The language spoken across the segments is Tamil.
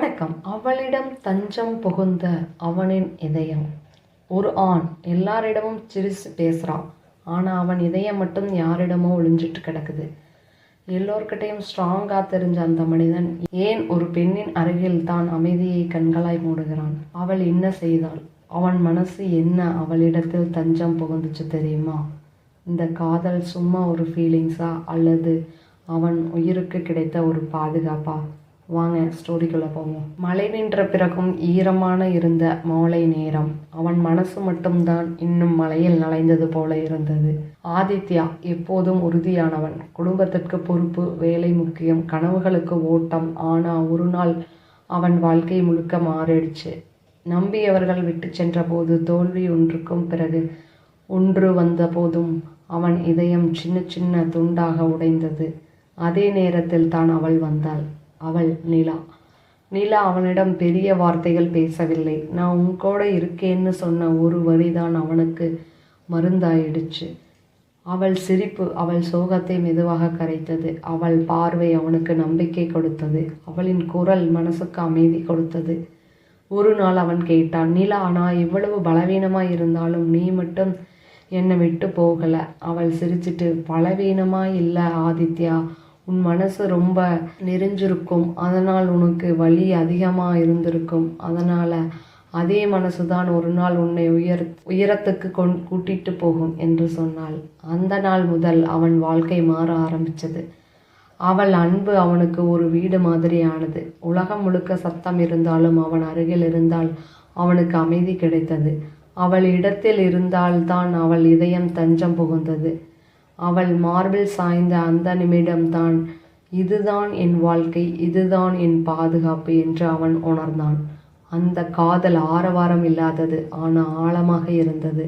வணக்கம். அவளிடம் தஞ்சம் புகுந்த அவனின் இதயம். ஒரு ஆண் எல்லாரிடமும் சிரிச்சு பேசுகிறான். ஆனால் அவன் இதயம் மட்டும் யாரிடமோ ஒளிஞ்சிட்டு கிடக்குது. எல்லோர்கிட்டையும் ஸ்ட்ராங்காக தெரிஞ்ச அந்த மனிதன் ஏன் ஒரு பெண்ணின் அருகில் தான் அமைதியை கண்களாய் மூடுகிறான்? அவள் என்ன செய்தாள்? அவன் மனசு என்ன அவளிடத்தில் தஞ்சம் புகுந்துச்சு தெரியுமா? இந்த காதல் சும்மா ஒரு ஃபீலிங்ஸா அல்லது அவன் உயிருக்கு கிடைத்த ஒரு பாதுகாப்பா? வாங்க ஸ்டோரிக்குள்ளே போவோம். மழை நின்ற பிறகும் ஈரமான இருந்த மாலை நேரம். அவன் மனசு மட்டும்தான் இன்னும் மழையில் நனைந்தது போல இருந்தது. ஆதித்யா எப்போதும் உறுதியானவன். குடும்பத்திற்கு பொறுப்பு, வேலை முக்கியம், கனவுகளுக்கு ஓட்டம். ஆனால் ஒரு நாள் அவன் வாழ்க்கை முழுக்க மாறிடுச்சு. நம்பியவர்கள் விட்டு சென்ற போது, தோல்வி ஒன்றுக்கும் பிறகு ஒன்று வந்த போதும் அவன் இதயம் சின்ன சின்ன துண்டாக உடைந்தது. அதே நேரத்தில் தான் அவள் வந்தாள். அவள் நிலா. நிலா அவனிடம் பெரிய வார்த்தைகள் பேசவில்லை. நான் உன்கூட இருக்கேன்னு சொன்ன ஒரு வரிதான் அவனுக்கு மருந்தாயிடுச்சு. அவள் சிரிப்பு அவள் சோகத்தை மெதுவாக கரைத்தது. அவள் பார்வை அவனுக்கு நம்பிக்கை கொடுத்தது. அவளின் குரல் மனசுக்கு அமைதி கொடுத்தது. ஒரு நாள் அவன் கேட்டான், நிலா, நான் இவ்வளவு பலவீனமாக இருந்தாலும் நீ மட்டும் என்னை விட்டு போகலை. அவள் சிரிச்சிட்டு, பலவீனமா இல்லை ஆதித்யா, உன் மனசு ரொம்ப நெறிஞ்சிருக்கும், அதனால் உனக்கு வலி அதிகமாக இருந்திருக்கும். அதனால் அதே மனசு தான் ஒரு நாள் உன்னை உயரத்துக்கு கூட்டிட்டு போகும் என்று சொன்னாள். அந்த நாள் முதல் அவன் வாழ்க்கை மாற ஆரம்பித்தது. அவள் அன்பு அவனுக்கு ஒரு வீடு மாதிரி ஆனது. உலகம் முழுக்க சத்தம் இருந்தாலும் அவன் அருகில் இருந்தால் அவனுக்கு அமைதி கிடைத்தது. அவள் இடத்தில் இருந்தால்தான் அவள் இதயம் தஞ்சம் புகுந்தது. அவள் மார்பில் சாய்ந்த அந்த நிமிடம்தான், இதுதான் என் வாழ்க்கை, இதுதான் என் பாதுகாப்பு என்று அவன் உணர்ந்தான். அந்த காதல் ஆரவாரம் இல்லாதது, ஆனால் ஆழமாக இருந்தது.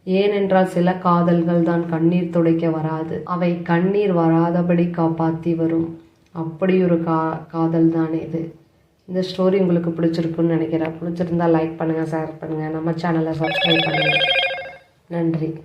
ஏனென்றால் சில காதல்கள் தான் கண்ணீர் துடைக்க வராது, அவை கண்ணீர் வராதபடி காப்பாற்றி வரும். அப்படி ஒரு காதல் தான் இது. இந்த ஸ்டோரி உங்களுக்கு பிடிச்சிருக்குன்னு நினைக்கிறேன். பிடிச்சிருந்தா லைக் பண்ணுங்கள், ஷேர் பண்ணுங்கள், நம்ம சேனலை சப்ஸ்கிரைப் பண்ணுங்கள். நன்றி.